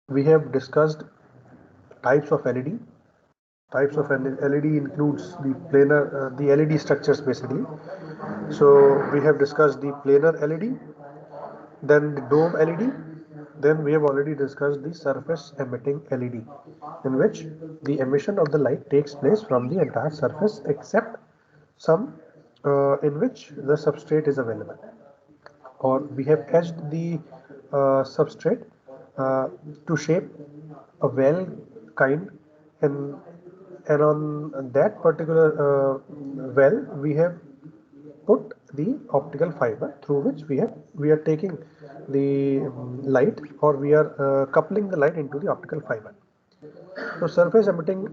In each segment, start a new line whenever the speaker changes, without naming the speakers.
we have discussed types of LED. Types of LED includes the planar, the LED structures basically. So we have discussed the planar LED, then the dome LED, then we have already discussed the surface emitting LED, in which the emission of the light takes place from the entire surface except some in which the substrate is available, or we have etched the substrate to shape a well kind, and on that particular well we have put the optical fiber through which we are taking the light, or we are coupling the light into the optical fiber. तो surface emitting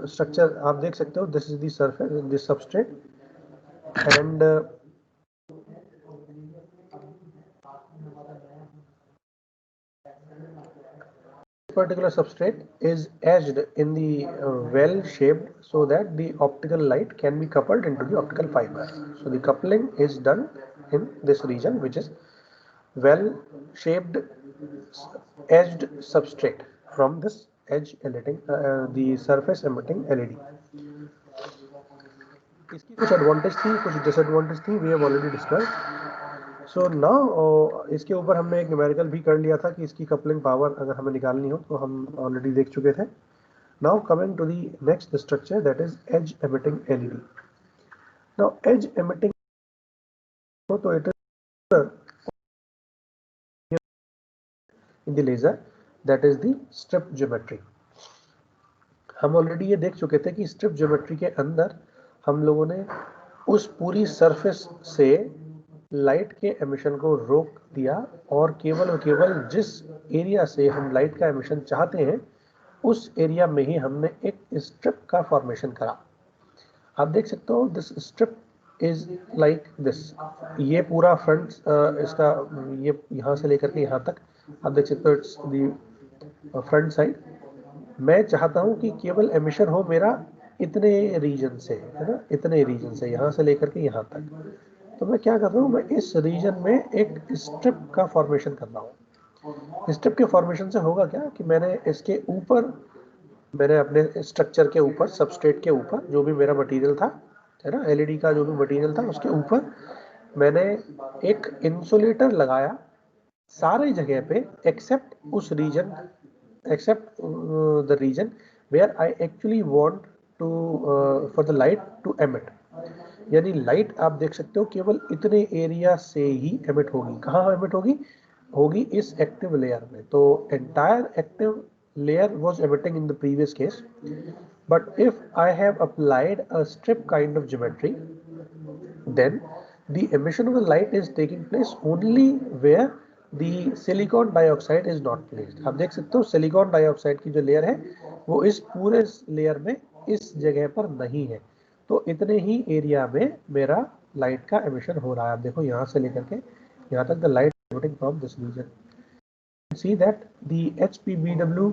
structure आप देख सकते हो, this is the surface, this substrate, and particular substrate is etched in the well shaped so that the optical light can be coupled into the optical fiber. So the coupling is done in this region, which is well shaped edged substrate from this edge emitting the surface emitting LED. इसकी कुछ advantage थी, कुछ disadvantage थी, we have already discussed. So now इसके ऊपर हमने एक numerical भी कर लिया था कि इसकी कपलिंग पावर अगर हमें निकालनी हो तो हम ऑलरेडी देख चुके थे. Now coming to the next structure, that is edge emitting LED. Now edge emitting, तो it is in the laser, that is the strip geometry. हम ऑलरेडी ये देख चुके थे कि स्ट्रिप ज्योमेट्री के अंदर हम लोगों ने उस पूरी सरफेस से लाइट के एमिशन को रोक दिया, और केवल जिस एरिया से हम लाइट का एमिशन चाहते हैं उस एरिया में ही हमने एक स्ट्रिप का फॉर्मेशन करा. आप देख सकते हो this strip is like this. ये पूरा फ्रंट इसका ये यहाँ से लेकर के यहाँ तक आप देख सकते हो, इट्स द फ्रंट साइड. मैं चाहता हूं कि केवल एमिशन हो मेरा इतने रीजन से, है ना, इतने रीजन से यहाँ से लेकर के यहाँ तक. तो मैं क्या कर रहा हूँ, मैं इस रीजन में एक स्ट्रिप का फॉर्मेशन कर रहा हूँ. स्ट्रिप के फॉर्मेशन से होगा क्या कि मैंने इसके ऊपर, मैंने अपने स्ट्रक्चर के ऊपर, सबस्ट्रेट के ऊपर जो भी मेरा मटेरियल था, है ना, एलईडी का जो भी मटेरियल था, उसके ऊपर मैंने एक इंसुलेटर लगाया सारे जगह पे एक्सेप्ट उस reason, except the region where I actually want to for the light to emit. यानी लाइट आप देख सकते हो केवल इतने एरिया से ही एमिट होगी. कहाँ एमिट होगी? होगी इस एक्टिव लेयर में. तो entire active layer was emitting in the previous case, but if I have applied a strip kind of geometry, then the emission of the light is taking place only where the silicon dioxide is not placed. आप देख सकते हो silicon dioxide की जो layer है वो इस पूरे लेयर में इस जगह पर नहीं है. तो इतने ही एरिया में मेरा लाइट का एमिशन हो रहा है. आप देखो यहाँ से लेकर के यहाँ तक the light emitting from this region. See that the HPBW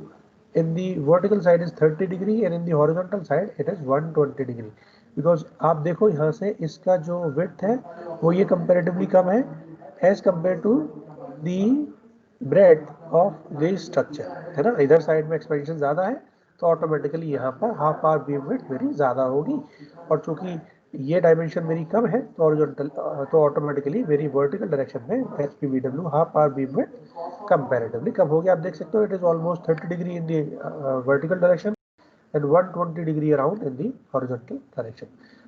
in the vertical side is 30 degree and in the horizontal side it is 120 degree. Because आप देखो यहाँ से इसका जो width है वो ये comparatively कम है as compared to the breadth of the structure, है ना. इधर साइड में एक्सपेंशन ज़्यादा है तो ऑटोमेटिकली यहाँ पर हाफ आवर बीम विड्थ मेरी ज़्यादा होगी, और चूंकि ये डायमेंशन मेरी कम है तो हॉरिजॉन्टल, तो ऑटोमेटिकली मेरी वर्टिकल डायरेक्शन में HPBW half power beam width comparatively कम हो गया. आप देख सकते हो it is almost 30 degree in the vertical direction and 120 degree around in the horizontal direction.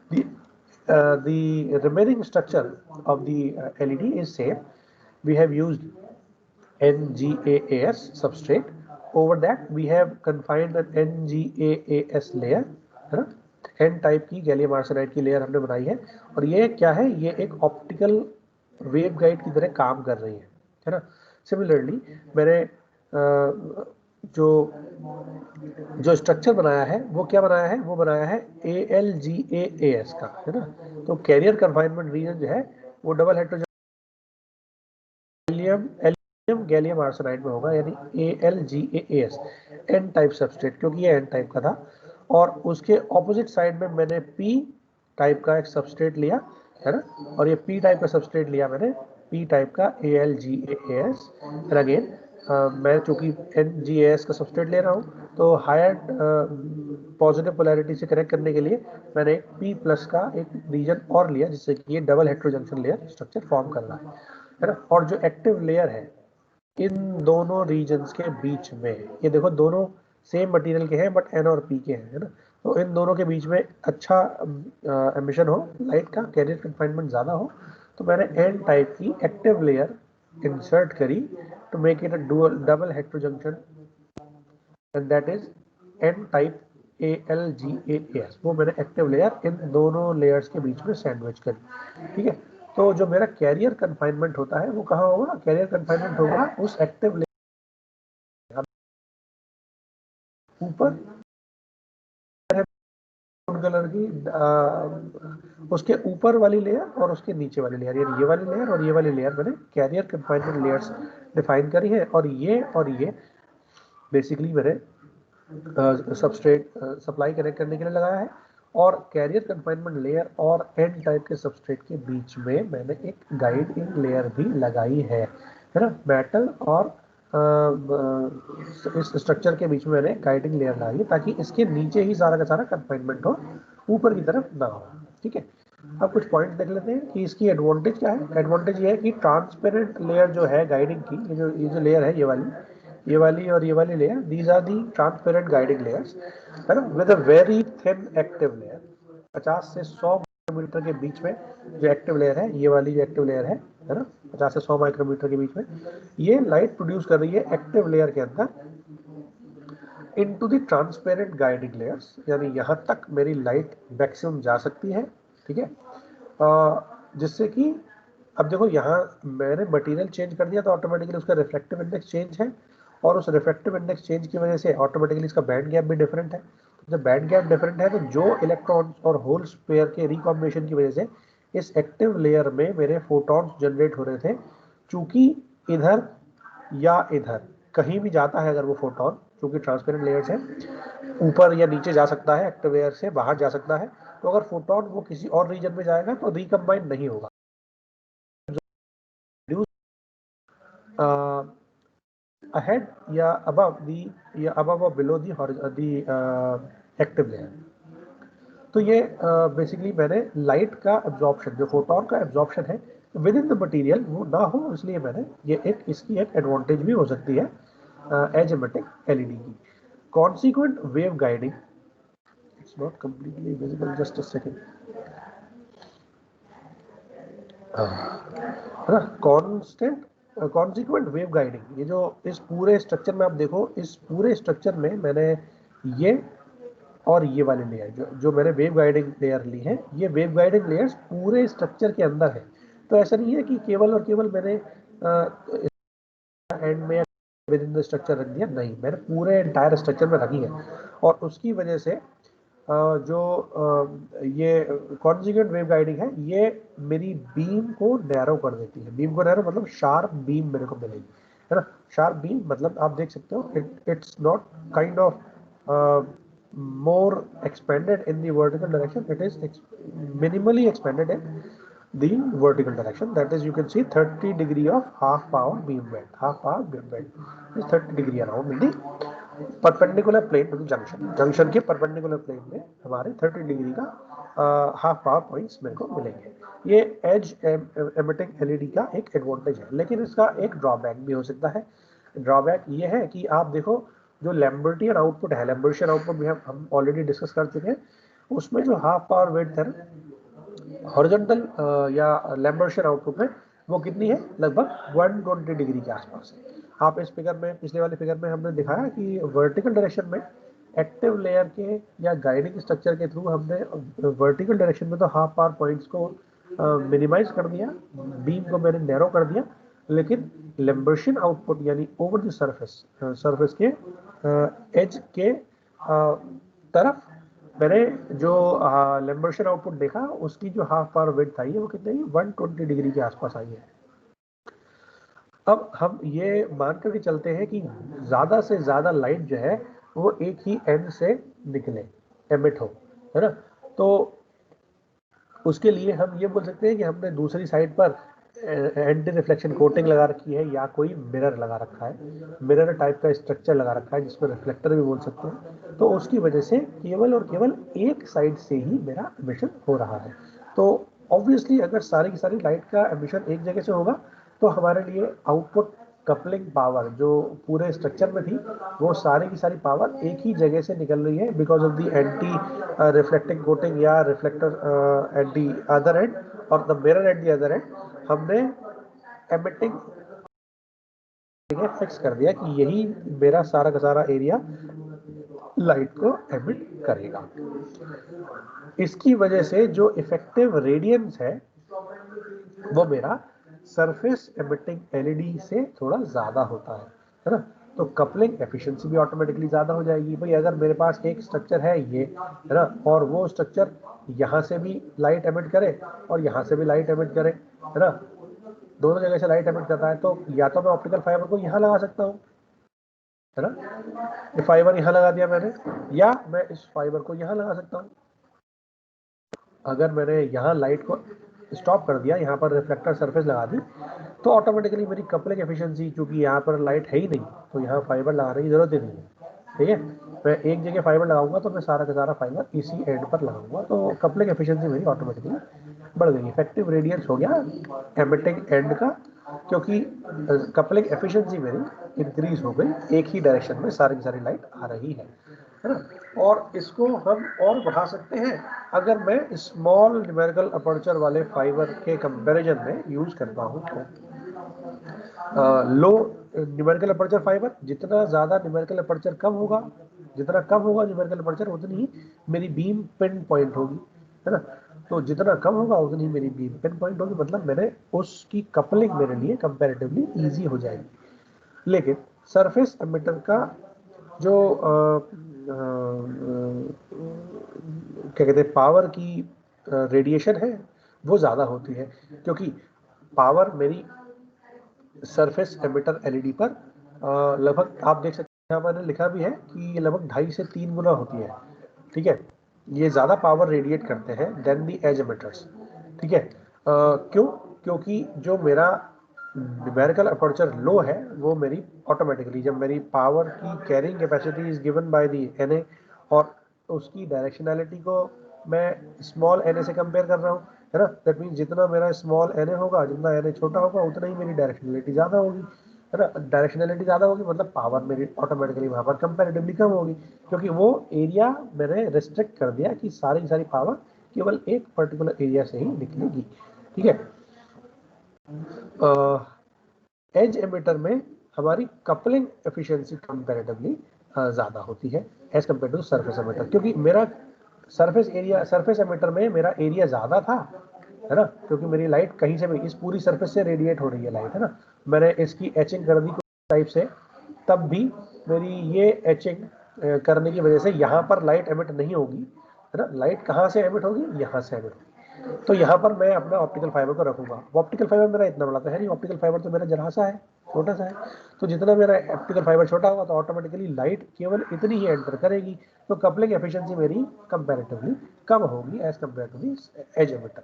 The remaining structure of the LED is same. We have used NGAAS substrate. Over that we have confined an NGAAS layer, है ना. N type की gallium arsenide की layer हमने बनाई है, और ये क्या है, ये एक ऑप्टिकल वेव गाइड की तरह काम कर रही है ना. सिमिलरली मैंने जो स्ट्रक्चर बनाया है वो क्या बनाया है, वो बनाया है ALGAAS का, है ना. तो कैरियर कन्फाइनमेंट रीजन जो है वो डबल हेटेरोजेनियम गैलियम आर्सेनाइड में होगा, यानी ALGAAS N टाइप सबस्ट्रेट, क्योंकि ये N टाइप का था. और उसके ऑपोजिट साइड में मैंने P टाइप का एक सबस्ट्रेट लिया, है ना, और ये P टाइप का सबस्ट्रेट लिया मैंने, P टाइप का ALGAAS. एंड अगेन मैं चूंकि NGAS का सबस्ट्रेट ले रहा हूँ तो हायर पॉजिटिव पोलैरिटी से कनेक्ट करने के लिए मैंने एक P+ का एक रीजन और लिया, जिससे कि ये डबल हेटेरोजंक्शन लेयर स्ट्रक्चर फॉर्म कर रहा है ना। और जो एक्टिव लेयर है इन दोनों रीजन्स के बीच में, ये देखो दोनों सेम मटेरियल के हैं बट N और P के हैं, है ना। तो इन दोनों के बीच में अच्छा एमिशन हो लाइट का, कैरियर कन्फाइनमेंट ज़्यादा हो, तो मैंने N टाइप की एक्टिव लेयर इंसर्ट करी to make it a double heterojunction, and that is N type AlGaAs। वो मैंने एक्टिव लेयर इन दोनों लेयर्स के बीच में सैंडविच करी, ठीक है। तो जो मेरा कैरियर कन्फाइनमेंट होता है वो कहाँ होगा, कैरियर कन्फाइनमेंट होगा उस एक्टिव लेयर ऊपर कलर की उसके ऊपर वाली लेयर और उसके नीचे वाली लेयर, यानी ये वाली लेयर और ये वाली लेयर मैंने कैरियर कन्फाइनमेंट लेयर्स डिफाइन करी है। और ये बेसिकली मैंने सबस्ट्रेट सप्लाई कनेक्ट करने के लिए लगाया है। और कैरियर कन्फाइनमेंट लेयर और N टाइप के सबस्ट्रेट के बीच में मैंने एक गाइडिंग लेयर भी लगाई है ना। मेटल और इस स्ट्रक्चर के बीच में मैंने गाइडिंग लेयर लगाई है ताकि इसके नीचे ही सारा का सारा कन्फाइनमेंट हो, ऊपर की तरफ ना हो, ठीक है। अब कुछ पॉइंट देख लेते हैं कि इसकी एडवांटेज क्या है। एडवांटेज ये है कि ट्रांसपेरेंट लेयर जो है गाइडिंग की, ये जो लेयर है, ये वाली और ये वाली layer, these are the transparent guiding layers, है ना, with a very thin active layer. 50 से 100 माइक्रोमीटर के बीच में जो एक्टिव लेयर है, ये वाली जो एक्टिव लेयर है ना, 50 से 100 माइक्रोमीटर के बीच में ये लाइट प्रोड्यूस कर रही है एक्टिव लेयर के अंदर into the transparent guiding layers, यानी यहाँ तक मेरी लाइट मैक्सिमम जा सकती है, ठीक है। जिससे कि अब देखो यहाँ मैंने मटेरियल चेंज कर दिया तो ऑटोमेटिकली उसका रिफ्रैक्टिव इंडेक्स चेंज है, और उस रिफ्रैक्टिव इंडेक्स चेंज की वजह से ऑटोमेटिकली इसका बैंड गैप भी डिफरेंट है। तो जब बैंड गैप डिफरेंट है तो जो इलेक्ट्रॉन्स और होल्स पेयर के रिकॉम्बिनेशन की वजह से इस एक्टिव लेयर में मेरे फोटॉन्स जनरेट हो रहे थे, चूंकि इधर या इधर कहीं भी जाता है अगर वो फोटोन, क्योंकि ट्रांसपेरेंट लेयर्स है, ऊपर या नीचे जा सकता है, एक्टिव लेयर से बाहर जा सकता है, तो अगर फोटोन वो किसी और रीजन में जाएगा तो रिकम्बाइन नहीं होगा, अहेड या अबव और बिलो दी एक्टिव लेयर। तो ये बेसिकली मैंने लाइट का एब्जॉर्प्शन, जो फोटोन का एब्जॉर्प्शन है विद इन द मटीरियल, वो ना हो, इसलिए मैंने ये इसकी एक एडवांटेज भी हो सकती है एज एमिटिंग एलईडी की। Consequent wave guiding, it's not completely visible, just a second, है ना। कॉन्स्टेंट कॉन्सिक्वेंट वेव गाइडिंग, ये जो इस पूरे स्ट्रक्चर में आप देखो, इस पूरे स्ट्रक्चर में मैंने ये और ये वाली लेयर जो मैंने वेव गाइडिंग लेयर ली है, ये वेव गाइडिंग लेयर्स पूरे स्ट्रक्चर के अंदर है। तो ऐसा नहीं है कि केवल और केवल मैंने एंड में विद इन द स्ट्रक्चर रख दिया, नहीं, मैंने पूरे एंटायर स्ट्रक्चर में रखी है। और उसकी वजह से जो ये कॉन्जुगेट वेव गाइडिंग है, ये मेरी बीम को नैरो कर देती है। बीम को नैरो मतलब शार्प बीम मेरे को मिलेगी, है ना। शार्प बीम मतलब आप देख सकते हो, it's not kind of more expanded in the vertical direction, it is minimally expanded in the vertical direction. That is, you can see 30 degree of half power beamwidth. Half power beamwidth is 30 degree around in the perpendicular plane to junction के perpendicular plane में हमारे 30 degree का half power points मेरे को मिलेंगे। ये as emitting LED का एक एडवांटेज है, लेकिन इसका एक ड्रॉबैक भी हो सकता है। ड्रॉबैक ये है कि आप देखो, जो लैम्बर्टियन आउटपुट है, लैम्बर्टियन आउटपुट भी हम ऑलरेडी डिस्कस कर चुके हैं, उसमें जो हाफ पावर विड्थ है हॉरिजॉन्टल या लैम्बर्टियन आउटपुट में, वो कितनी है, लगभग 120 डिग्री के आसपास है। आप इस फिगर में, पिछले वाले फिगर में हमने दिखाया कि वर्टिकल डायरेक्शन में एक्टिव लेयर के या गाइडिंग स्ट्रक्चर के थ्रू हमने वर्टिकल डायरेक्शन में तो हाफ पावर पॉइंट्स को मिनिमाइज कर दिया, बीम को मैंने नैरो कर दिया, लेकिन लैम्बर्टियन आउटपुट यानी ओवर द सरफेस के एज के तरफ मैंने जो लैम्बर्टियन आउटपुट देखा, उसकी जो हाफ पावर विड्थ आई है वो कितनी है, 120 डिग्री के आसपास आई है। अब हम ये मान करके चलते हैं कि ज़्यादा से ज़्यादा लाइट जो है वो एक ही एंड से निकले, एमिट हो, है ना। तो उसके लिए हम ये बोल सकते हैं कि हमने दूसरी साइड पर एंटी रिफ्लेक्शन कोटिंग लगा रखी है या कोई मिरर लगा रखा है, मिरर टाइप का स्ट्रक्चर लगा रखा है जिसको रिफ्लेक्टर भी बोल सकते हैं, तो उसकी वजह से केवल और केवल एक साइड से ही मेरा एमिशन हो रहा है। तो ऑब्वियसली अगर सारी की सारी लाइट का एमिशन एक जगह से होगा तो हमारे लिए आउटपुट कपलिंग पावर जो पूरे स्ट्रक्चर में थी वो सारी की सारी पावर एक ही जगह से निकल रही है because of the anti reflecting coating या reflector at the other end और the mirror at the other end. हमने एमिटिंग फिक्स कर दिया कि यही मेरा सारा का सारा एरिया लाइट को एमिट करेगा। इसकी वजह से जो इफेक्टिव रेडियंस है वो मेरा सरफेस एमिटिंग एलईडी से थोड़ा ज्यादा होता है ना। तो कपलिंग एफिशिएंसी भी ऑटोमेटिकली ज्यादा हो जाएगी। भाई अगर मेरे पास एक स्ट्रक्चर है ये है ना और वो स्ट्रक्चर यहाँ से भी लाइट एमिट करे और यहाँ से भी लाइट एमिट करे है ना, दोनों जगह से लाइट एमिट करता है, तो या तो मैं ऑप्टिकल फाइबर को यहाँ लगा सकता हूँ है ना, ये फाइबर यहाँ लगा दिया मैंने, या मैं इस फाइबर को यहाँ लगा सकता हूँ। अगर मैंने यहाँ लाइट को स्टॉप कर दिया, यहाँ पर रिफ्लेक्टर सरफेस लगा दी, तो ऑटोमेटिकली मेरी कपलिंग एफिशिएंसी, क्योंकि यहाँ पर लाइट है ही नहीं तो यहाँ फाइबर लगाने की जरूरत ही नहीं है। ठीक है, मैं एक जगह फाइबर लगाऊंगा तो मैं सारा का सारा फाइबर इसी एंड पर लगाऊंगा, तो कपलिंग एफिशिएंसी मेरी ऑटोमेटिकली बढ़ गई। इफेक्टिव रेडियंस हो गया एमिटिंग एंड का, क्योंकि कपलिंग एफिशिएंसी मेरी इंक्रीज हो गई, एक ही डायरेक्शन में सारी की सारी लाइट आ रही है ना। और इसको हम और बढ़ा सकते हैं अगर मैं स्मॉल न्यूमेरिकल अपर्चर वाले फाइबर के कंपैरिजन में यूज करता हूँ तो लो न्यूमेरिकल अपर्चर फाइबर, जितना ज़्यादा न्यूमेरिकल अपर्चर कम होगा, जितना कम होगा न्यूमेरिकल अपर्चर उतनी ही मेरी बीम पिन पॉइंट होगी है ना। तो जितना कम होगा उतनी ही मेरी बीम पिन पॉइंट होगी, मतलब मैंने उसकी कपलिंग मेरे लिए कंपैरेटिवली इजी हो जाएगी। लेकिन सरफेस एमिटर का जो क्या कहते हैं पावर की रेडिएशन है वो ज़्यादा होती है, क्योंकि पावर मेरी सरफेस एमिटर एलईडी पर लगभग आप देख सकते हैं, यहाँ मैंने लिखा भी है कि ये लगभग 2.5 से 3 गुना होती है। ठीक है, ये ज़्यादा पावर रेडिएट करते हैं देन दी एज एमिटर्स। ठीक है, क्यों? क्योंकि जो मेरा न्यूमेरिकल अपर्चर लो है वो मेरी ऑटोमेटिकली, जब मेरी पावर की carrying capacity is given by the N और उसकी डायरेक्शनैलिटी को मैं स्मॉल एन से कंपेयर कर रहा हूँ है ना, दैट मीन जितना मेरा स्मॉल एन होगा, जितना एन छोटा होगा उतना ही मेरी डायरेक्शनैलिटी ज़्यादा होगी है ना। डायरेक्शनैलिटी ज़्यादा होगी मतलब पावर मेरी ऑटोमेटिकली वहाँ पर कंपैरेटिवली कम होगी, क्योंकि वो एरिया मैंने रिस्ट्रिक्ट कर दिया कि सारी की सारी पावर केवल एक पर्टिकुलर एरिया से ही निकलेगी। ठीक है, एज एमिटर में हमारी कपलिंग एफिशिएंसी कंपैरेटिवली ज़्यादा होती है as compare to surface emitter, क्योंकि मेरा सरफेस एमिटर में मेरा एरिया ज़्यादा था है ना, क्योंकि मेरी लाइट कहीं से भी इस पूरी सरफेस से रेडिएट हो रही है लाइट है ना। मैंने इसकी एचिंग कर दी कुछ टाइप से, तब भी मेरी ये एचिंग करने की वजह से यहाँ पर लाइट एमिट नहीं होगी है ना। लाइट कहाँ से एमिट होगी? यहाँ से एमिट होगी। तो यहाँ पर मैं अपना ऑप्टिकल फाइबर को रखूंगा। ऑप्टिकल फाइबर मेरा इतना बड़ा तो है नहीं, ऑप्टिकल फाइबर तो मेरा जरा सा है, छोटा सा है। तो जितना मेरा ऑप्टिकल फाइबर छोटा होगा तो ऑटोमेटिकली लाइट केवल इतनी ही एंटर करेगी, तो कपलिंग एफिशिएंसी मेरी कंपैरेटिवली कम होगी as compare to the edge emitter,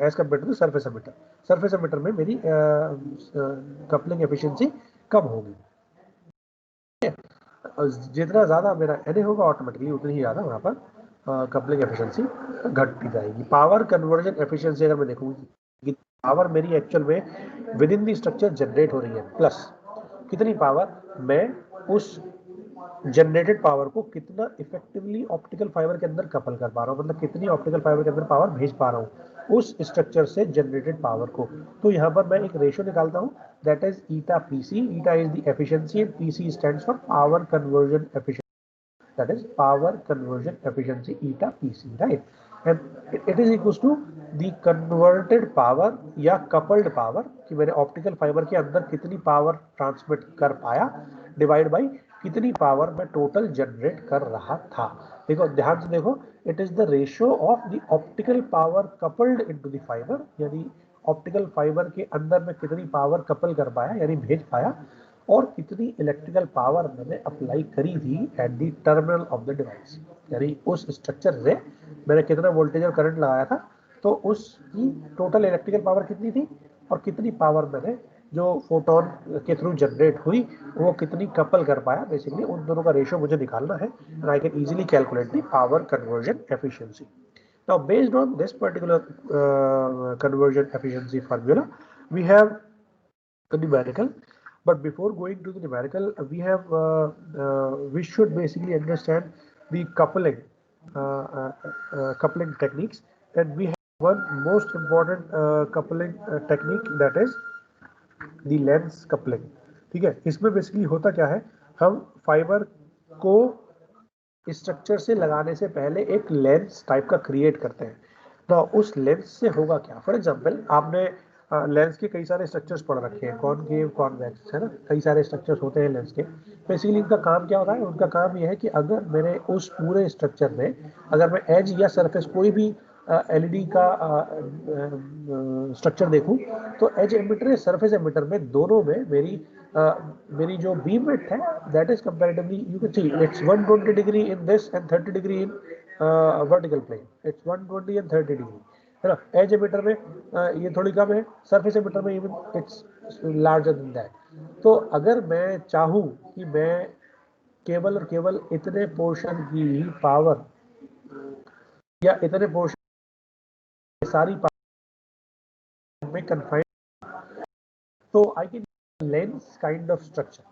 as compare to the surface emitter. Surface emitter में मेरी कपलिंग एफिशिएंसी कम होगी। जितना ज़्यादा मेरा एन होगा ऑटोमेटिकली उतनी ही ज़्यादा वहाँ पर कपलिंग एफिशिएंसी घटती जाएगी। पावर कन्वर्जन एफिशिएंसी अगर मैं देखूँ कि पावर मेरी एक्चुअल में with in the structure generate हो रही है, प्लस कितनी पावर मैं उस जनरेटेड पावर को कितना इफेक्टिवली ऑप्टिकल फाइबर के अंदर कपल कर पा रहा हूँ, मतलब कितनी ऑप्टिकल फाइबर के अंदर पावर भेज पा रहा हूँ उस स्ट्रक्चर से जनरेटेड पावर को। तो यहाँ पर मैं एक रेशियो निकालता हूँ, that is eta PC. Eta is the efficiency and PC stands for power conversion efficiency, that is power conversion efficiency eta pc, right? And it is equals to the converted power या coupled power कि मैंने optical fibre के अंदर कितनी power transmit कर पाया divide by कितनी power मैं टोटल जनरेट कर रहा था। देखो ध्यान से देखो, it is the ratio of the optical power coupled into the fibre, यानी ऑप्टिकल फाइबर के अंदर में कितनी पावर कपल कर पाया यानी भेज पाया, और कितनी इलेक्ट्रिकल पावर मैंने अप्लाई करी थी at the terminal of the device, यानी उस स्ट्रक्चर से मैंने कितना वोल्टेज और करंट लगाया था, तो उसकी टोटल इलेक्ट्रिकल पावर कितनी थी? और कितनी पावर मैंने जो फोटोन के थ्रू जनरेट हुई वो कितनी कपल कर पाया, बेसिकली उन दोनों का रेशियो मुझे निकालना है, and I can easily calculate the power conversion efficiency. Now based on this particular conversion efficiency formula, we have the numerical. But before going to the numerical, we should basically understand the coupling techniques, and we have one most important coupling technique, that is the lens coupling. ठीक है, इसमें basically होता क्या है, हम fibre को structure से लगाने से पहले एक लेंस टाइप का क्रिएट करते हैं. तो उस लेंस से होगा क्या, फॉर एग्जांपल आपने लेंस के कई सारे स्ट्रक्चर्स पढ़ रखे हैं, कॉनकेव कॉन्वेक्स, है ना, कई सारे स्ट्रक्चर्स होते हैं लेंस के. बेसिकली इनका काम क्या होता है, उनका काम यह है कि अगर मेरे उस पूरे स्ट्रक्चर में अगर मैं एज या सरफेस कोई भी एलईडी का स्ट्रक्चर देखूं, तो एज एमिटर या सरफेस एमिटर में दोनों में मेरी जो बीम विड्थ है, that is comparatively, you can see it's 120 degree in this and 30 degree in vertical plane. It's 120 and 30 degree, है ना. एज एमिटर में ये थोड़ी कम है, सरफेस एमिटर में even it's larger than that. तो अगर मैं चाहूँ कि मैं केवल और केवल इतने पोर्शन की ही पावर या इतने पोर्शन सारी पावर में कन्फाइंड, तो I can lens kind of structure.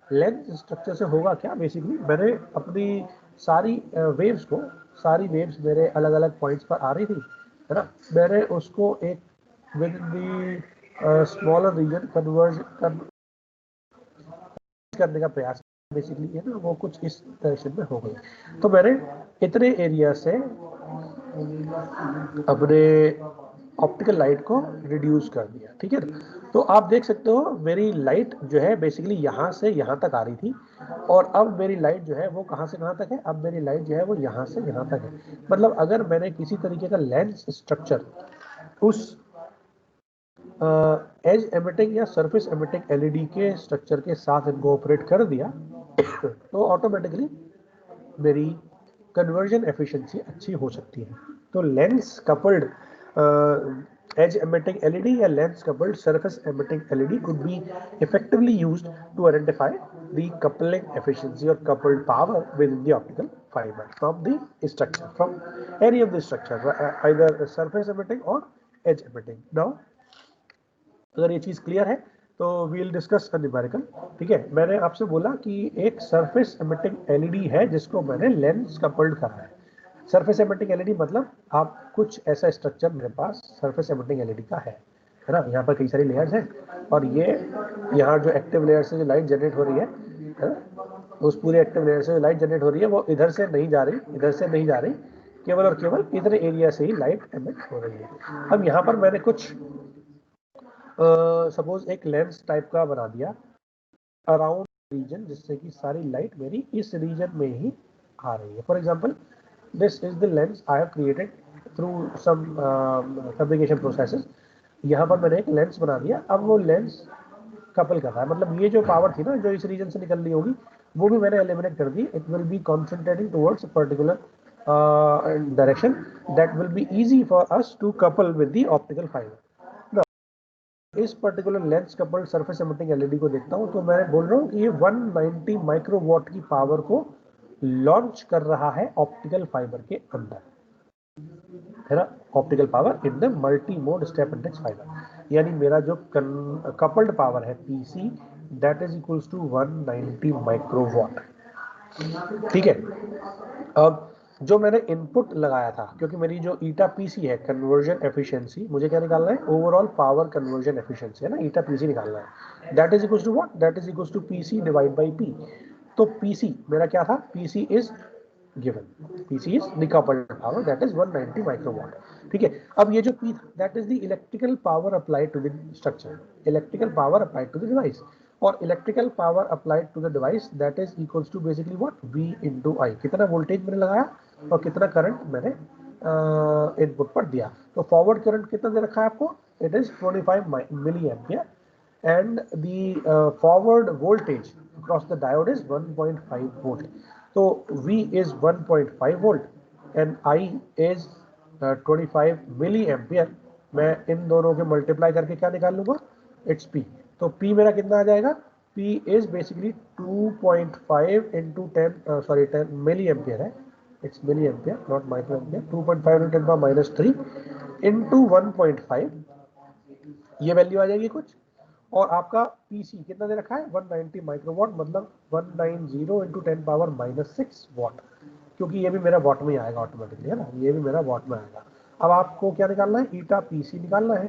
Lens structure से होगा क्या, बेसिकली मैंने अपनी सारी वेव्स मेरे अलग अलग पॉइंट्स पर आ रही थी, है ना. मैंने उसको एक with the smaller region converge करने का प्रयास, बेसिकली है ना, वो कुछ इस डायरेक्शन में हो गई. तो मैंने इतने एरिया से अपने ऑप्टिकल लाइट को रिड्यूस कर दिया. ठीक है, तो आप देख सकते हो मेरी लाइट जो है बेसिकली यहाँ से यहाँ तक आ रही थी, और अब मेरी लाइट जो है वो कहाँ से कहाँ तक है, अब मेरी लाइट जो है वो यहाँ से यहाँ तक है. मतलब अगर मैंने किसी तरीके का लेंस स्ट्रक्चर उस एज एमिटिंग या सरफेस एमिटिंग एलईडी के स्ट्रक्चर के साथ इनकॉर्पोरेट कर दिया, तो ऑटोमेटिकली मेरी कन्वर्जन एफिशिएंसी अच्छी हो सकती है. तो lens coupled edge emitting LED या lens coupled surface emitting LED could be effectively used to identify the coupling efficiency or coupled power within the optical fiber from the structure, from any of the structure, either surface emitting or edge emitting. Now अगर ये चीज clear है तो we'll discuss numerical. ठीक है, मैंने आपसे बोला कि एक सरफेस एमिटिंग एलईडी है जिसको मैंने लेंस कपल्ड करा है. सरफेस एमिटिंग एलईडी मतलब आप कुछ ऐसा स्ट्रक्चर मेरे पास सरफेस एमिटिंग एलईडी का है ना. यहाँ पर कई सारी लेयर्स हैं, और ये यहाँ जो एक्टिव लेयर से जो लाइट जनरेट हो रही है ना, उस पूरे एक्टिव लेयर से जो लाइट जनरेट हो रही है वो इधर से नहीं जा रही, केवल और केवल इधर एरिया से ही लाइट एमिट हो रही है. अब यहाँ पर मैंने कुछ सपोज एक लेंस टाइप का बना दिया अराउंड रीजन, जिससे कि सारी लाइट मेरी इस रीजन में ही आ रही है. For example this is the lens I have created through some fabrication processes. यहाँ पर मैंने एक लेंस बना दिया. अब वो लेंस कपल कर रहा है, मतलब ये जो पावर थी ना जो इस रीजन से निकल रही होगी वो भी मैंने एलिमिनेट कर दी. It will be concentrating towards a particular direction that will be easy for us to couple with the optical fibre. इस particular lens coupled surface emitting LED को देखता हूं तो मैं बोल रहा हूं कि ये 190 माइक्रोवाट की पावर को लॉन्च कर रहा है ऑप्टिकल फाइबर के अंदर, है ना. Optical power in the multi mode step index fibre, यानी मेरा जो कपल्ड पावर है PC that is equals to 190 microwatt. ठीक है, अब जो मैंने इनपुट लगाया था, क्योंकि मेरी जो ईटा पीसी है कन्वर्जन एफिशिएंसी, मुझे क्या निकालना है, ओवरऑल पावर कन्वर्जन एफिशिएंसी, है ना, ईटा पीसी निकालना है. That is equals to what, that is equals to PC divide by P. तो पीसी मेरा क्या था, PC is given, PC is the coupled power that is 190 microwatt. ठीक है, अब ये जो पी था that is the electrical power applied to the structure, electrical power applied to the device, और electrical power applied to the device that is equals to basically what, V into आई. कितना voltage मैंने लगाया और कितना current मैंने input पर दिया. तो फॉरवर्ड करंट कितना दे रखा है आपको, it is 25 milliampere, and the forward voltage across the diode is 1.5 volt. तो V is 1.5 volt and I is 25 milli ampere. मैं इन दोनों के मल्टीप्लाई करके क्या निकाल लूंगा, इट्स P। तो P मेरा कितना आ जाएगा, P is basically 2.5 into 10 sorry 10 milli ampere है, it's milli ampere not micro ampere. 2.5 into 10⁻³ into 1.5, ये वैल्यू आ जाएगी कुछ। और आपका पीसी कितना दे रखा है, 190 माइक्रोवाट, मतलब 190 इंटू 10⁻⁻6 वाट, क्योंकि ये भी मेरा वाट में आएगा ऑटोमेटिकली, है ना, ये भी मेरा वाट में आएगा। अब आपको क्या निकालना है, ईटा पीसी निकालना है।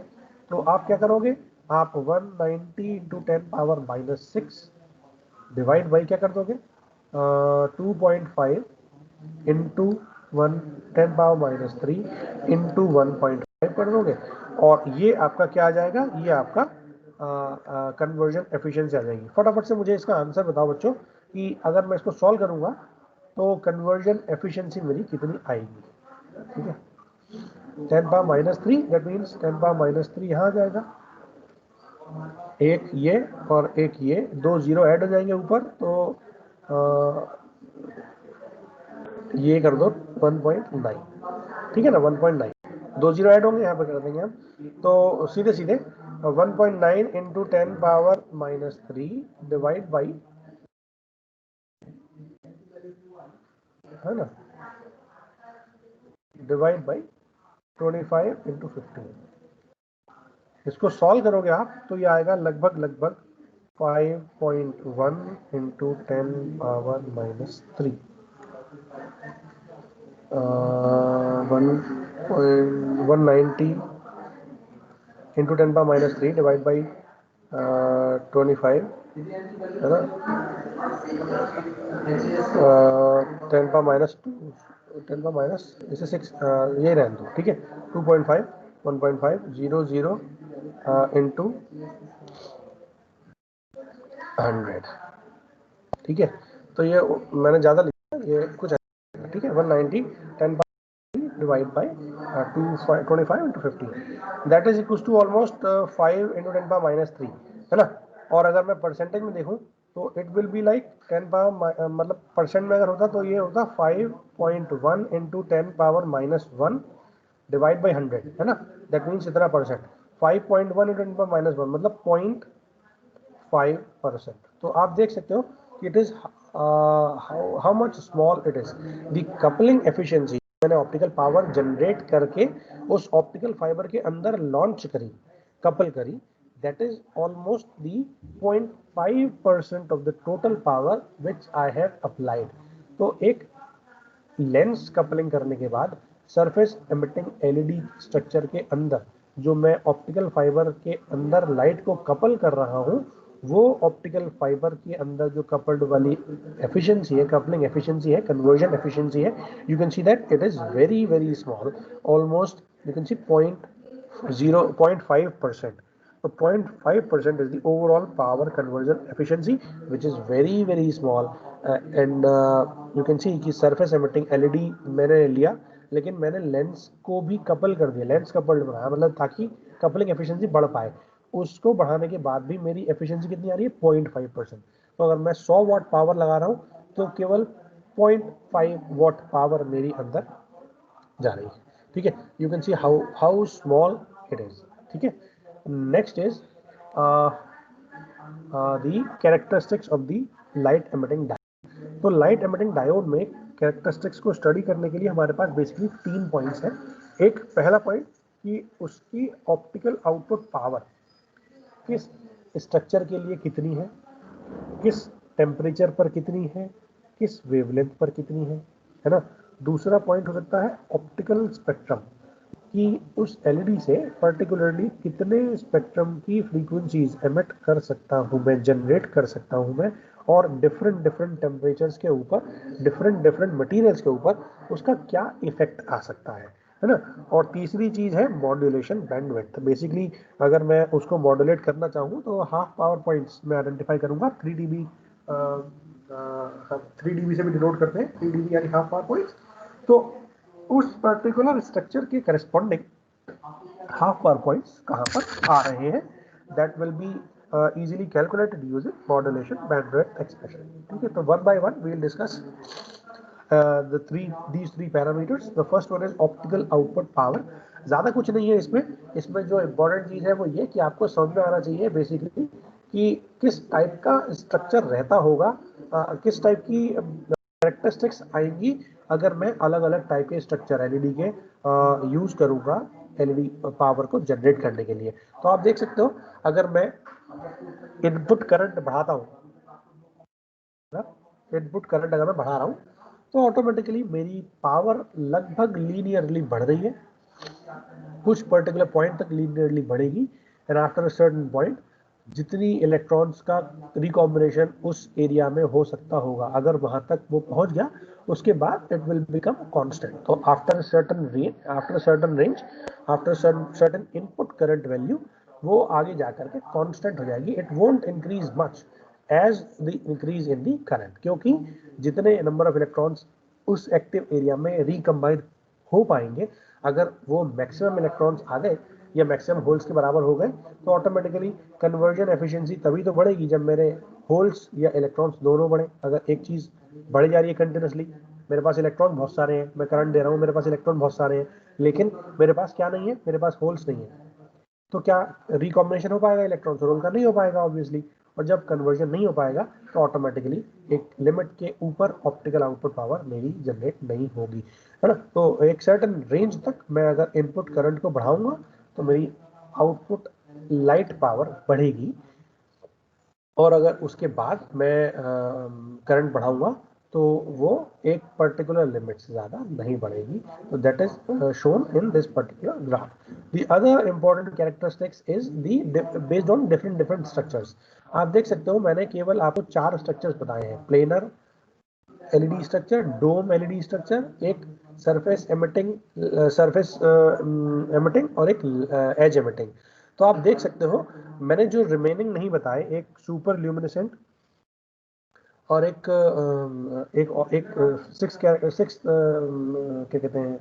तो आप क्या करोगे, आप 190 इंटू 10⁻⁻6 डिवाइड बाई क्या कर दोगे, 2.5 इंटू 10⁻³ इंटू 1.5 कर दोगे, और ये आपका क्या आ जाएगा, ये आपका कन्वर्जन एफिशिएंसी आ जाएगी। फटाफट से मुझे इसका आंसर बताओ बच्चों कि अगर मैं इसको सॉल्व करूंगा तो कन्वर्जन एफिशिएंसी मेरी कितनी आएगी। ठीक है, 10⁻³ दैट मीन्स 10⁻³ यहाँ आ जाएगा, एक ये और एक ये, दो जीरो ऐड हो जाएंगे ऊपर, तो ये कर दो 1.9, ठीक है ना, 1.9, दो जीरो ऐड होंगे यहाँ पे कर देंगे हम, तो सीधे सीधे 1.9 इंटू 10⁻³ डिवाइड बाई, है ना, डिवाइड बाई 25 इंटू 15। इसको सॉल्व करोगे आप तो ये आएगा लगभग 5.1 इंटू 10⁻³ 190 इंटू 10⁻³ डिवाइड बाई 25, है ना, 10⁻², 10⁻, इसे 6, यही रहने दो, ठीक है, 2.5 1.5 0 0 इंटू 100, ठीक है। तो ये मैंने ज़्यादा लिखा, ये कुछ है, ठीक है, 190 10 divide by 25 into 15, that is equal to almost 5 into 10⁻³ है ना। और अगर मैं परसेंटेज में देखूं तो इट विल बी लाइक 10 मतलब परसेंट में अगर होता तो ये होता 5.1 इंटू 10⁻⁻1 डिवाइड बाई 100, है ना, दैट मीन्स इतना परसेंट, 5.1 इंटू 10⁻1 मतलब 0.5%। तो आप देख सकते हो कि it is how much small it is. The coupling efficiency मैंने ऑप्टिकल पावर जनरेट करके उस ऑप्टिकल फाइबर के अंदर लॉन्च करी, कपल करी, that is almost the 0.5% of the total power which I have applied. तो एक लेंस कपलिंग करने के बाद सरफेस एमिटिंग एलईडी स्ट्रक्चर के अंदर जो मैं ऑप्टिकल फाइबर के अंदर लाइट को कपल कर रहा हूं, वो ऑप्टिकल फाइबर के अंदर जो कपल्ड वाली एफिशिएंसी है, कपलिंग एफिशिएंसी है, कन्वर्जन एफिशिएंसी है, you can see that it is very very small, almost you can C 0.5%. So 0.5% is the overall power conversion efficiency, which is very very small. And you can see कि surface emitting LED मैंने लिया, लेकिन मैंने lens को भी couple कर दिया, lens coupled बनाया, मतलब ताकि कपलिंग एफिशिएंसी बढ़ पाए। उसको बढ़ाने के बाद भी मेरी एफिशिएंसी कितनी आ रही है, 0.5%। तो अगर मैं 100 वाट पावर लगा रहा हूँ तो केवल 0.5 वाट पावर मेरी अंदर जा रही है, ठीक है। You can see how small it is, ठीक है। Next is the characteristics of the light emitting diode. तो लाइट एमिटिंग डायोड में कैरेक्टरिस्टिक्स को स्टडी करने के लिए हमारे पास बेसिकली 3 पॉइंट्स हैं। एक पहला पॉइंट कि उसकी ऑप्टिकल आउटपुट पावर किस स्ट्रक्चर के लिए कितनी है, किस टेम्परेचर पर कितनी है, किस वेवलेंथ पर कितनी है ना। दूसरा पॉइंट हो सकता है ऑप्टिकल स्पेक्ट्रम, कि उस एलईडी से पर्टिकुलरली कितने स्पेक्ट्रम की फ्रीक्वेंसीज एमिट कर सकता हूं मैं, जनरेट कर सकता हूं मैं, और डिफरेंट डिफरेंट टेम्परेचर्स के ऊपर, डिफरेंट डिफरेंट मटेरियल्स के ऊपर उसका क्या इफेक्ट आ सकता है ना। और तीसरी चीज है मॉड्यूलेशन बैंडविड्थ। बेसिकली अगर मैं उसको मॉड्यूलेट करना चाहूँ तो हाफ पावर पॉइंट्स में आइडेंटिफाई करूंगा, 3 dB, 3 dB से भी डिनोट करते हैं, 3 dB यानी हाफ पावर पॉइंट्स। तो उस पर्टिकुलर स्ट्रक्चर के करस्पॉन्डिंग हाफ पावर पॉइंट्स कहाँ पर आ रहे हैं, that will B easily calculated using modulation bandwidth expression, ठीक है। तो one by one we will discuss these three parameters. The first one is optical output power, ज़्यादा कुछ नहीं है इसमें जो इम्पोर्टेंट चीज़ है वो ये कि आपको समझ में आना चाहिए बेसिकली कि किस टाइप का स्ट्रक्चर रहता होगा, किस टाइप की कैरेक्टरिस्टिक्स आएंगी अगर मैं अलग अलग टाइप के स्ट्रक्चर एलईडी के यूज करूंगा एलईडी पावर को जनरेट करने के लिए। तो आप देख सकते हो अगर मैं इनपुट करंट बढ़ाता हूँ, इनपुट करंट अगर मैं बढ़ा रहा हूँ तो ऑटोमेटिकली मेरी पावर लगभग लीनियरली बढ़ रही है, कुछ पर्टिकुलर पॉइंट तक लीनियरली बढ़ेगी and after a certain point जितनी इलेक्ट्रॉन्स का रिकॉम्बिनेशन उस एरिया में हो सकता होगा अगर वहां तक वो पहुंच गया उसके बाद इट विल बिकम कांस्टेंट। तो after certain range, after certain input current value वो आगे जाकर के कांस्टेंट हो जाएगी। It won't increase much as the increase in the current, क्योंकि जितने नंबर ऑफ इलेक्ट्रॉन्स उस एक्टिव एरिया में रिकम्बाइंड हो पाएंगे, अगर वो मैक्सिमम इलेक्ट्रॉन्स आ गए या मैक्सिमम होल्स के बराबर हो गए तो ऑटोमेटिकली कन्वर्जन एफिशिएंसी तभी तो बढ़ेगी जब मेरे होल्स या इलेक्ट्रॉन्स दोनों बढ़े। अगर एक चीज बढ़ जा रही है कंटिन्यूसली, मेरे पास इलेक्ट्रॉन बहुत सारे हैं, मैं करंट दे रहा हूँ, मेरे पास इलेक्ट्रॉन बहुत सारे हैं, लेकिन मेरे पास क्या नहीं है, मेरे पास होल्स नहीं है, तो क्या रिकॉम्बिनेशन हो पाएगा इलेक्ट्रॉन से होल का? नहीं हो पाएगा ऑब्वियसली। और जब कन्वर्जन नहीं हो पाएगा तो ऑटोमेटिकली एक लिमिट के ऊपर ऑप्टिकल आउटपुट पावर मेरी जनरेट नहीं होगी, है ना। तो एक सर्टेन रेंज तक मैं अगर इनपुट करंट को बढ़ाऊंगा तो मेरी आउटपुट लाइट पावर बढ़ेगी, और अगर उसके बाद मैं करंट बढ़ाऊंगा तो वो एक पर्टिकुलर लिमिट से ज़्यादा नहीं बढ़ेगी। तो that is shown in this particular graph. The other important characteristics is the based on different structures. आप देख सकते हो मैंने केवल आपको 4 स्ट्रक्चर्स बताए हैं, प्लेनर एलईडी स्ट्रक्चर, डोम एलईडी स्ट्रक्चर, एक सरफेस एमिटिंग और एक एज एमिटिंग। तो आप देख सकते हो मैंने जो रिमेनिंग नहीं बताए, एक सुपर ल्यूमिनेसेंट और एक सिक्स क्या कहते हैं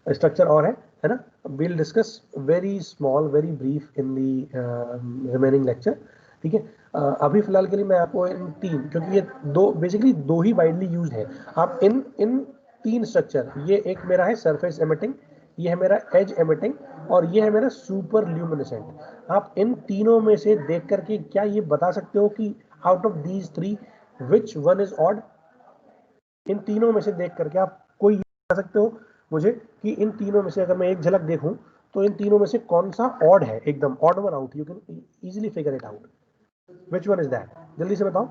स्ट्रक्चर और है ना। We'll discuss very small very brief in the remaining lecture, ठीक है। अभी फिलहाल के लिए मैं आपको इन 3, क्योंकि ये बेसिकली दो ही वाइडली यूज है, आप इन इन 3 स्ट्रक्चर, ये एक मेरा है सरफेस एमिटिंग, ये है मेरा एज एमिटिंग और ये है मेरा सुपर ल्यूमिनेसेंट। आप इन तीनों में से देख करके क्या ये बता सकते हो कि out of these 3 which one is odd? इन तीनों में से देख करके आप कोई बता सकते हो मुझे कि इन तीनों में से अगर मैं एक झलक देखूं तो इन तीनों में से कौन सा ऑड है, एकदम odd one out, you can easily figure it out, which one is that? जल्दी से बताओ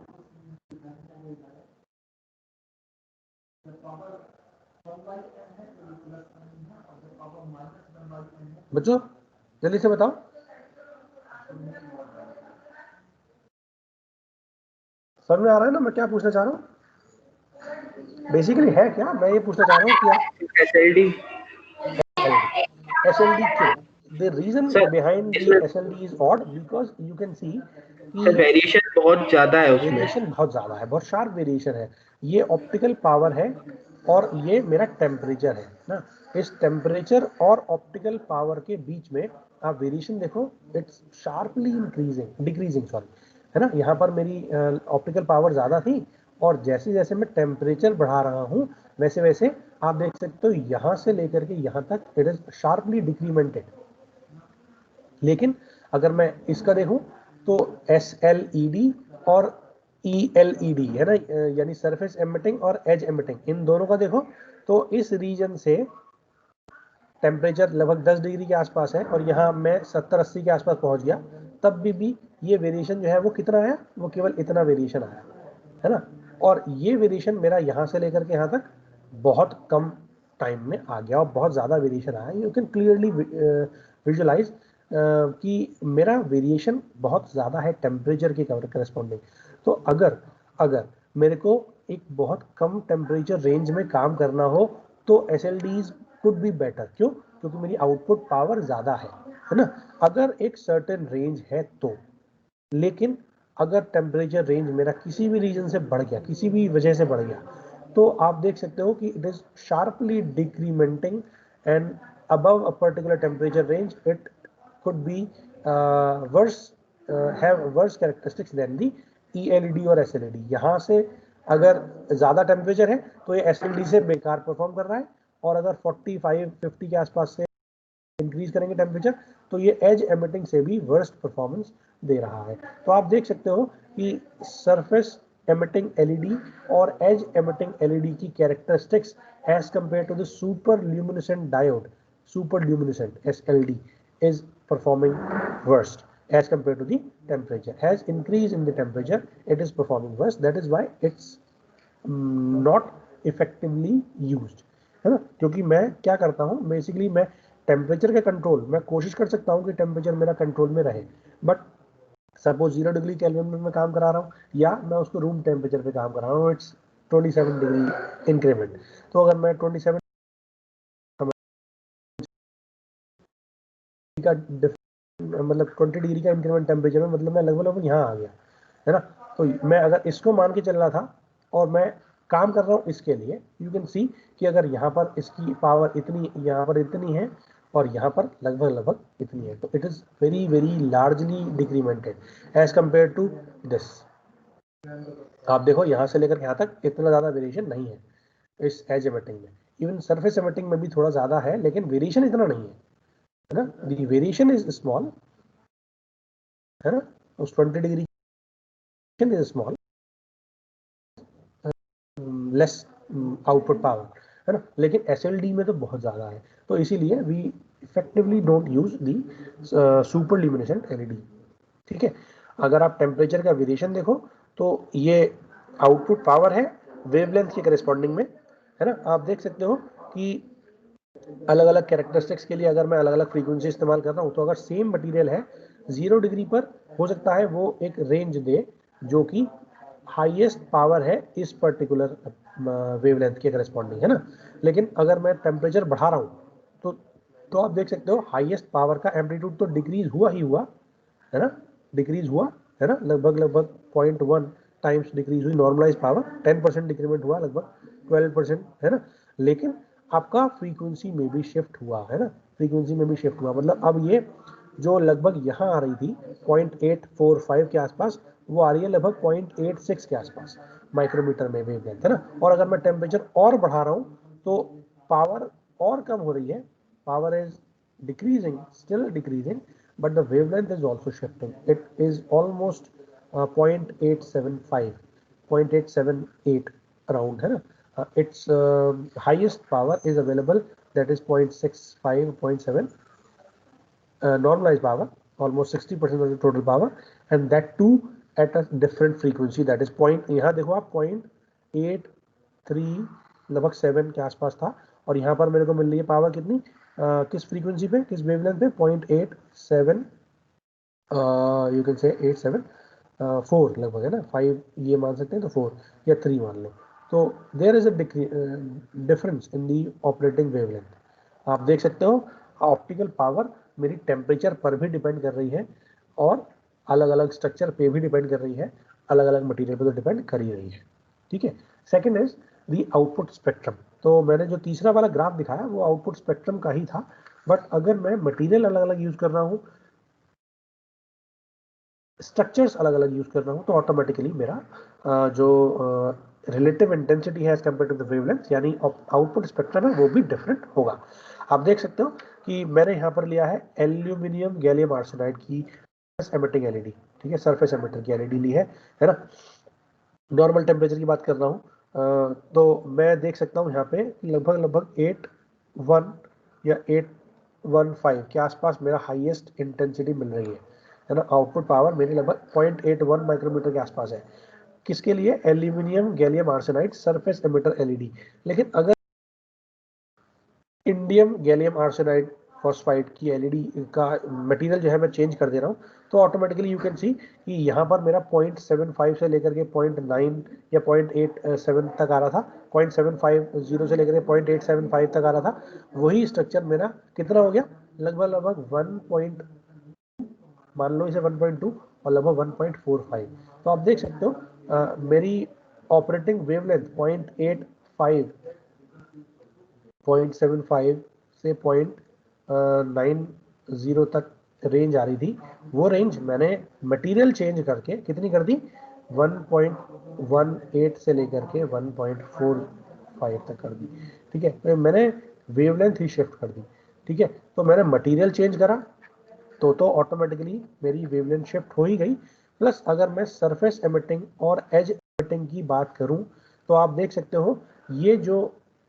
बच्चों, जल्दी से बताओ। समझ में आ रहा है ना मैं क्या पूछना चाह रहा हूँ? बेसिकली है क्या, मैं ये पूछना चाह रहा हूँ कि आप
एसएलडी
एसएलडी क्यों? the reason
sir,
behind the
इसमें
SLD is odd because you can see कि
सर वेरिएशन बहुत ज्यादा है उसमें।
वेरिएशन बहुत ज़्यादा है, बहुत शार्प वेरिएशन है। ये ऑप्टिकल पावर है और ये मेरा टेम्परेचर है ना। इस टेम्परेचर और ऑप्टिकल पावर के बीच में आप वेरिएशन देखो, it's sharply increasing decreasing sorry, है ना। यहाँ पर मेरी ऑप्टिकल पावर ज़्यादा थी और जैसे जैसे मैं टेम्परेचर बढ़ा रहा हूँ वैसे वैसे आप देख सकते हो यहाँ से लेकर के यहाँ तक इट इज शार्पली डिक्रीमेंटेड। लेकिन अगर मैं इसका देखूं तो SLED और ELED है ना, यानी सरफेस एमिटिंग और एज एमिटिंग, इन दोनों का देखो तो इस रीजन से टेम्परेचर लगभग 10 डिग्री के आसपास है और यहाँ मैं 70-80 के आसपास पहुंच गया, तब भी ये वेरिएशन जो है वो कितना आया, वो केवल इतना वेरिएशन आया, है ना। और ये वेरिएशन मेरा यहाँ से लेकर के यहाँ तक बहुत कम टाइम में आ गया और बहुत ज़्यादा वेरिएशन आया। यू कैन क्लियरली विजुअलाइज कि मेरा वेरिएशन बहुत ज़्यादा है टेम्परेचर के करस्पॉन्डिंग। तो अगर अगर मेरे को एक बहुत कम टेम्परेचर रेंज में काम करना हो तो SLDs कुड बी बेटर। क्यों? क्योंकि मेरी आउटपुट पावर ज़्यादा है ना। अगर एक सर्टेन रेंज है तो, लेकिन अगर टेम्परेचर रेंज मेरा किसी भी रीजन से बढ़ गया, किसी भी वजह से बढ़ गया, तो आप देख सकते हो कि it is sharply decrementing and above a particular temperature range it could be worse, have worse characteristics than the ELED और SLED। यहाँ से अगर ज़्यादा टेम्परेचर है तो ये SLD से बेकार परफॉर्म कर रहा है, और अगर 45-50 के आसपास से इंक्रीज करेंगे टेम्परेचर तो ये एज एमिटिंग से भी वर्स्ट परफॉर्मेंस दे रहा है। तो आप देख सकते हो कि सरफेस एमिटिंग एलईडी और एज एमिटिंग एलईडी की characteristics as compare to the super luminescent diode, super luminescent SLD is performing worst as compared to the temperature. As increase in the temperature, it is performing worse. That is why it's not effectively used, है ना। क्योंकि मैं क्या करता हूँ basically, मैं temperature का control, मैं कोशिश कर सकता हूँ कि टेम्परेचर मेरा कंट्रोल में रहे, बट सपोज 0 डिग्री केल्विन में मैं काम करा रहा हूँ या मैं उसको रूम टेम्परेचर पे काम करा रहा हूँ, इट्स 27 डिग्री इंक्रीमेंट। तो अगर मैं 27 का मतलब 20 डिग्री का इंक्रीमेंट टेम्परेचर में, मतलब मैं लगभग यहाँ आ गया, है ना। तो मैं अगर इसको मान के चल रहा था और मैं काम कर रहा हूँ इसके लिए, यू कैन सी कि अगर यहाँ पर इसकी पावर इतनी, यहाँ पर इतनी है और यहाँ पर लगभग इतनी है, तो it is very very largely decremented as compare to this. आप देखो यहाँ से लेकर यहाँ तक इतना ज़्यादा वेरिएशन नहीं है इस एज एमिटिंग में। इवन सरफेस एमिटिंग में भी थोड़ा ज़्यादा है, लेकिन वेरिएशन इतना नहीं है ना। द वेरिएशन इज स्मॉल, है ना। उस 20 degree is small, less output power, है ना। लेकिन एसएलडी में तो बहुत ज़्यादा है, तो इसीलिए we effectively don't use the super luminescent LED. ठीक है, अगर आप टेम्परेचर का वेरिएशन देखो तो ये आउटपुट पावर है वेवलेंथ के करस्पॉन्डिंग में, है ना। आप देख सकते हो कि अलग अलग कैरेक्टरिस्टिक्स के लिए अगर मैं अलग अलग फ्रीक्वेंसी इस्तेमाल कर रहा हूँ, तो अगर सेम मटेरियल है 0 डिग्री पर, हो सकता है वो एक रेंज दे जो कि हाईएस्ट पावर है इस पर्टिकुलर वेवलेंथ के करस्पॉन्डिंग, है ना। लेकिन अगर मैं टेम्परेचर बढ़ा रहा हूँ तो आप देख सकते हो हाईएस्ट पावर का एम्पलीट्यूड तो डिक्रीज हुआ ही हुआ, है ना, डिक्रीज हुआ, है ना, लगभग 0.1 टाइम्स डिक्रीज हुई नॉर्मलाइज पावर, 10% डिक्रीमेंट हुआ, लगभग 12%, है ना। लेकिन आपका फ्रीक्वेंसी में भी शिफ्ट हुआ, है ना, फ्रीक्वेंसी में भी शिफ्ट हुआ। मतलब अब ये जो लगभग यहाँ आ रही थी 0.845 के आसपास, वो आ रही है लगभग 0.86 के आसपास माइक्रोमीटर में वेवलेंथ, है ना। और अगर मैं टेम्परेचर और बढ़ा रहा हूँ तो पावर और कम हो रही है, power is decreasing, still decreasing, but the wavelength is also shifting. It is almost 0.875, 0.878 around, है ना। Its highest power is available, that is 0.65, 0.7 normalized power, almost 60% of the total power, and that too at a different frequency, that is point, यहाँ देखो आप 0.83 लगभग 7 के आसपास था, और यहाँ पर मेरे को मिल रही है पावर कितनी, किस फ्रीक्वेंसी पे, किस वेवलेंथ पे, 0.87, यू कैन से 874 लगभग, है ना। 5 ये मान सकते हैं तो 4 या 3 मान लो। तो there is a difference in the operating wavelength. आप देख सकते हो ऑप्टिकल पावर मेरी टेम्परेचर पर भी डिपेंड कर रही है और अलग अलग स्ट्रक्चर पे भी डिपेंड कर रही है, अलग अलग मटेरियल पे तो डिपेंड कर ही रही है। ठीक है, second is the output spectrum. तो मैंने जो तीसरा वाला ग्राफ दिखाया वो आउटपुट स्पेक्ट्रम का ही था, बट अगर मैं मटेरियल अलग अलग यूज कर रहा हूँ, स्ट्रक्चर्स अलग अलग यूज कर रहा हूँ, तो ऑटोमेटिकली मेरा जो रिलेटिव इंटेंसिटी है as compare to the wavelength, यानी आउटपुट स्पेक्ट्रम है, वो भी डिफरेंट होगा। आप देख सकते हो कि मैंने यहाँ पर लिया है एल्यूमिनियम गैलियम आर्सेनाइड की एमिटिंग एलईडी, ठीक है, सरफेस एमिटर की एलईडी ली है ना। नॉर्मल टेम्परेचर की बात कर रहा हूँ, तो मैं देख सकता हूँ यहाँ पे लगभग 8.1 या 8.15 के आसपास मेरा हाईएस्ट इंटेंसिटी मिल रही है ना। आउटपुट पावर मेरी लगभग 0.81 माइक्रोमीटर के आसपास है। किसके लिए? Aluminium gallium arsenide surface emitter LED. लेकिन अगर इंडियम गैलियम आर्सेनाइड फॉस्फाइड की एलईडी का मटेरियल जो है मैं चेंज कर दे रहा हूँ, तो ऑटोमेटिकली यू कैन सी कि यहाँ पर मेरा 0.75 से लेकर के 0.9 या 0.87 तक आ रहा था, 0.750 से लेकर के 0.875 तक आ रहा था। वही स्ट्रक्चर मेरा कितना हो गया, लगभग 1 मान लो इसे 1.2 और लगभग 1.45। तो आप देख सकते हो मेरी ऑपरेटिंग वेवलेंथ 0.85, 0.75 से 0.90 तक रेंज आ रही थी। वो रेंज मैंने मटेरियल चेंज करके कितनी कर दी, 1.18 से लेकर के 1.45 तक कर दी। ठीक है, तो मैंने वेवलेंथ ही शिफ्ट कर दी। ठीक है। तो मैंने मटेरियल चेंज करा तो ऑटोमेटिकली मेरी वेवलेंथ शिफ्ट हो ही गई। प्लस अगर मैं सरफेस एमिटिंग और एज एमिटिंग की बात करूं तो आप देख सकते हो ये जो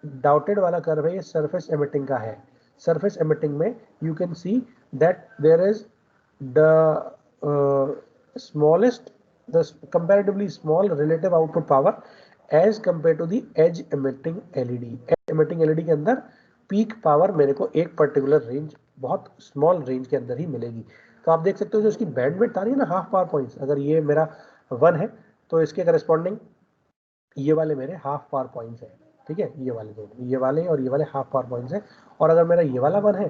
डाउटेड वाला कर्व है ये सरफेस एमिटिंग का है। सरफेस एमिटिंग में you can see that there is the smallest the comparatively small relative output power as compared to the edge emitting LED। edge emitting LED के अंदर पीक पावर मेरे को एक पर्टिकुलर रेंज बहुत small range के अंदर ही मिलेगी। तो आप देख सकते हो जो इसकी बैंडविड्थ आ रही है ना हाफ पावर पॉइंट्स, अगर ये मेरा 1 है तो इसके करस्पॉन्डिंग ये वाले मेरे हाफ पावर पॉइंट्स है। ठीक है, ये वाले दो, ये वाले और ये वाले हाफ पावर पॉइंट्स है। और अगर मेरा ये वाला 1 है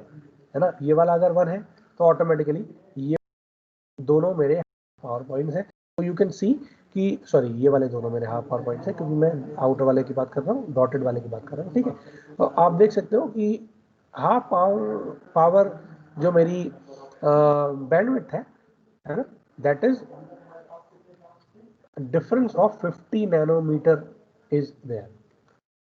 ना, ये वाला अगर 1 है तो ऑटोमेटिकली ये दोनों मेरे पावर पॉइंट्स हैं। तो यू कैन सी कि सॉरी ये वाले दोनों मेरे हाफ पावर पॉइंट्स हैं क्योंकि मैं आउटर वाले की बात कर रहा हूँ, डॉटेड वाले की बात कर रहा हूँ। ठीक है, तो आप देख सकते हो कि हाफ पावर जो मेरी बैंडविड्थ है ना, that is difference of 50 nanometre is there.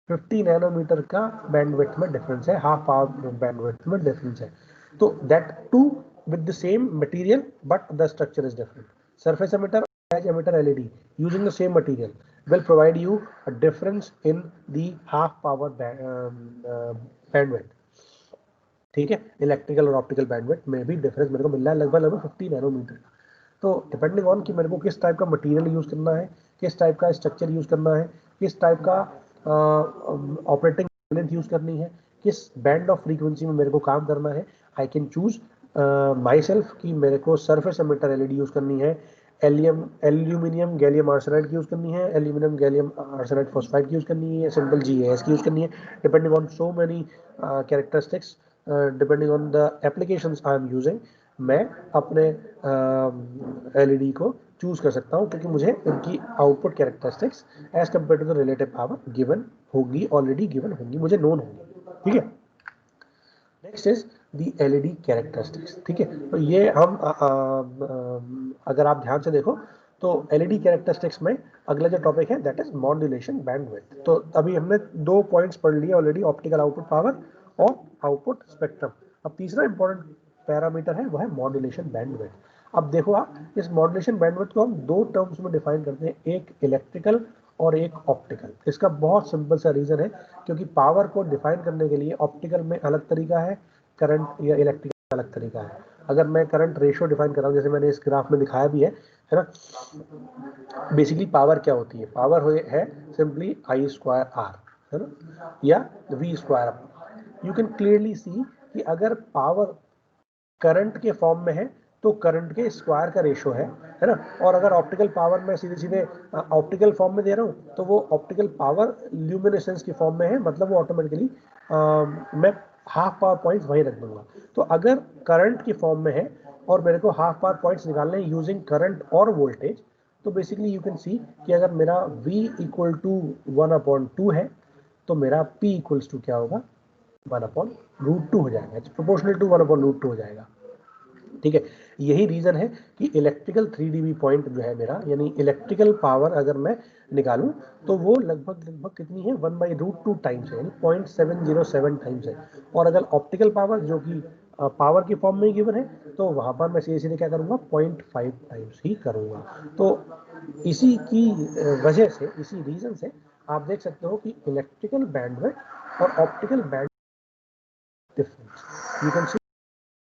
50 nanometre का बैंडविड्थ में डिफरेंस है, हाफ पावर बैंडविड्थ में डिफरेंस है। तो that too with the same material but the structure is different. Surface emitter or edge emitter LED using the same material will provide you a difference in the half power bandwidth। ठीक है, electrical और optical bandwidth में भी difference मेरे को मिल रहा है लगभग 50 नैनोमीटर। तो डिपेंडिंग ऑन कि मेरे को किस टाइप का मटेरियल यूज करना है, किस टाइप का स्ट्रक्चर यूज करना है, किस टाइप का ऑपरेटिंग लेंथ यूज करनी है, किस बैंड ऑफ फ्रीक्वेंसी में मेरे को काम करना है, I can choose my self कि मेरे को सरफेस एमिटर एलईडी यूज करनी है, एल्यूमिनियम गैलियम आर्सेनाइड की यूज करनी है, एल्यूमिनियम गैलियम आर्सेनाइड फॉस्फाइड की यूज करनी है, सिंपल जीएएस की यूज करनी है। Depending on so many characteristics, depending on the applications I am using, मैं अपने एलईडी को चूज कर सकता हूं क्योंकि मुझे उनकी output characteristics as compare to the relative power given होगी, ऑलरेडी गिवन होंगी, मुझे नोन होंगी। ठीक है, next is the LED characteristics. ठीक है, तो ये हम अगर आप ध्यान से देखो तो एलईडी कैरेक्टरिस्टिक्स में अगला जो टॉपिक है दैट इज मॉड्यूलेशन बैंडविड्थ। तो अभी हमने 2 पॉइंट्स पढ़ लिए ऑलरेडी, ऑप्टिकल आउटपुट पावर और आउटपुट स्पेक्ट्रम। अब तीसरा इंपॉर्टेंट पैरामीटर है वो है मॉड्यूलेशन बैंडविड्थ। अब देखो आप, इस मॉड्यूलेशन बैंडविड्थ को हम 2 टर्म्स में डिफाइन करते हैं, एक इलेक्ट्रिकल और एक ऑप्टिकल। इसका बहुत सिंपल सा रीजन है क्योंकि पावर को डिफाइन करने के लिए ऑप्टिकल में अलग तरीका है, करंट या इलेक्ट्रिकल अलग तरीका है। अगर मैं करंट रेशियो डिफाइन कर रहा हूँ जैसे मैंने इस ग्राफ में दिखाया भी है ना, बेसिकली पावर क्या होती है, पावर है सिंपली आई स्क्वायर आर, है ना, या V square. You can clearly see कि अगर पावर करंट के फॉर्म में है तो करंट के स्क्वायर का रेशो है ना, और अगर ऑप्टिकल पावर में सीधे सीधे ऑप्टिकल फॉर्म में दे रहा हूँ तो वो ऑप्टिकल पावर ल्यूमिनेसेंस की फॉर्म में है, मतलब वो ऑटोमेटिकली मैं हाफ पावर पॉइंट्स वहीं रख दूंगा। तो अगर करंट की फॉर्म में है और मेरे को हाफ पावर पॉइंट्स निकालने हैं यूजिंग करंट और वोल्टेज, तो बेसिकली यू कैन सी कि अगर मेरा V इक्वल टू 1/2 है तो मेरा P इक्वल्स टू क्या होगा, 1/√2 हो जाएगा, प्रोपोर्शनल टू 1/√2 हो जाएगा। ठीक है, यही रीजन है कि इलेक्ट्रिकल 3 dB पॉइंट जो है मेरा, यानी इलेक्ट्रिकल पावर अगर मैं निकालूं तो वो लगभग कितनी है, 1/√2 टाइम्स है, यानी 0.707 टाइम्स है। और अगर ऑप्टिकल पावर जो कि पावर की फॉर्म में ही गिवन है तो वहां पर मैं सीधे सीधे क्या करूंगा, 0.5 टाइम्स ही करूंगा। तो इसी की वजह से, इसी रीजन से आप देख सकते हो कि इलेक्ट्रिकल बैंडविड्थ और optical band difference, you can see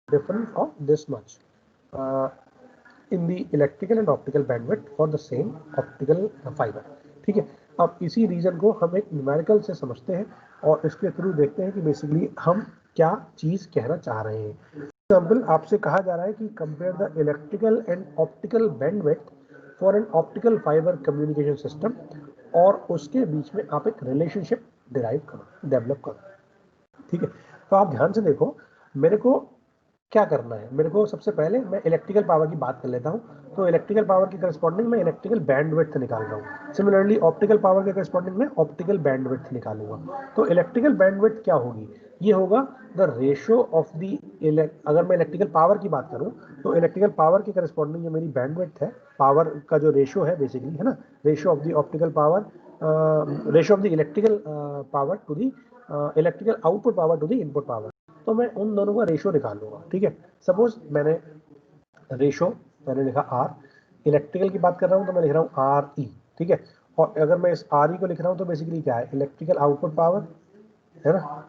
difference of this much in the electrical and optical bandwidth for the same optical fiber। ठीक है, अब इसी रीजन को हम एक न्यूमेरिकल से समझते हैं और इसके थ्रू देखते हैं कि बेसिकली हम क्या चीज कहना चाह रहे हैं। एग्जाम्पल आपसे कहा जा रहा है कि compare the electrical and optical bandwidth for an optical fibre communication system, और उसके बीच में आप एक रिलेशनशिप डिराइव करो, डेवलप करो। ठीक है, तो आप ध्यान से देखो, मेरे को क्या करना है, मेरे को सबसे पहले मैं इलेक्ट्रिकल पावर की बात कर लेता हूं। तो इलेक्ट्रिकल पावर के करस्पॉन्डिंग में इलेक्ट्रिकल बैंडविड्थ निकाल रहा हूं। सिमिलरली ऑप्टिकल पावर के करस्पॉन्डिंग में ऑप्टिकल बैंडविड्थ निकालूंगा। तो इलेक्ट्रिकल बैंडविड्थ क्या होगी, ये होगा द रेशियो ऑफ द, अगर मैं इलेक्ट्रिकल पावर की बात करूं तो इलेक्ट्रिकल पावर के करस्पॉन्डिंग जो मेरी बैंडविड्थ है, पावर का जो रेशियो है बेसिकली, है ना, ratio of the optical power, ratio of the electrical power to the electrical output power to the input power. तो मैं उन दोनों का रेशो निकाल लूंगा। ठीक है, सपोज मैंने रेशो मैंने लिखा R, इलेक्ट्रिकल की बात कर रहा हूँ तो मैं लिख रहा हूँ RE। ठीक है, और अगर मैं इस RE को लिख रहा हूँ तो बेसिकली क्या है, इलेक्ट्रिकल आउटपुट पावर है ना,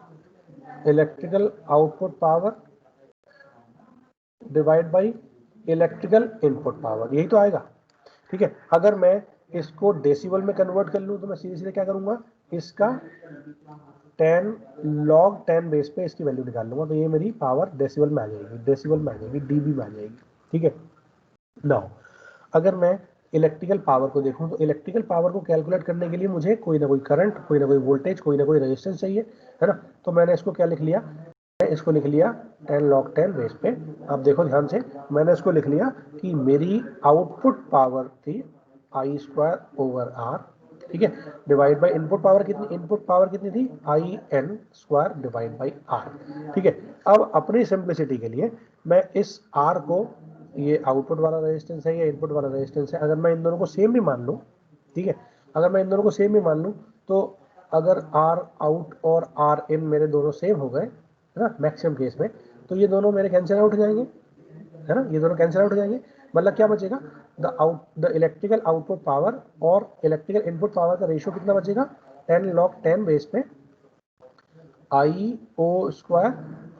electrical output power divide by electrical input power, यही तो आएगा। ठीक है, अगर मैं इसको डेसिबल में कन्वर्ट कर लूँ तो मैं सीधे सीधे क्या करूंगा, इसका 10 log 10 बेस पे इसकी वैल्यू निकाल लूंगा, तो ये मेरी पावर डेसिबल में आ जाएगी, डेसिबल में आ जाएगी, डीबी में आ जाएगी। ठीक है, नाउ अगर मैं इलेक्ट्रिकल पावर को देखूं तो इलेक्ट्रिकल पावर को कैलकुलेट करने के लिए मुझे कोई ना कोई करंट, कोई ना कोई वोल्टेज, कोई ना कोई रेजिस्टेंस चाहिए, है ना। तो मैंने इसको क्या लिख लिया, मैं इसको लिख लिया 10 log 10 बेस पे। आप देखो ध्यान से, मैंने इसको लिख लिया कि मेरी आउटपुट पावर थी आई स्क्वायर ओवर आर। ठीक है, डिवाइड बाई इनपुट पावर कितनी, इनपुट पावर कितनी थी, I N square divide by R. ठीक है, अब अपनी सिंप्लिसिटी के लिए मैं इस आर को, ये आउटपुट वाला रेजिस्टेंस है, ये इनपुट वाला रेजिस्टेंस है, अगर मैं इन दोनों को सेम भी मान लूँ, ठीक है, अगर मैं इन दोनों को सेम भी मान लूँ, तो अगर आर आउट और आर इन मेरे दोनों सेम हो गए, है ना, मैक्सिमम केस में, तो ये दोनों मेरे कैंसिल आउट हो जाएंगे, है ना, ये दोनों कैंसिल आउट हो जाएंगे। मतलब क्या बचेगा, द इलेक्ट्रिकल आउटपुट पावर और इलेक्ट्रिकल इनपुट पावर का रेशियो कितना बचेगा, 10 log 10 बेस पे I O square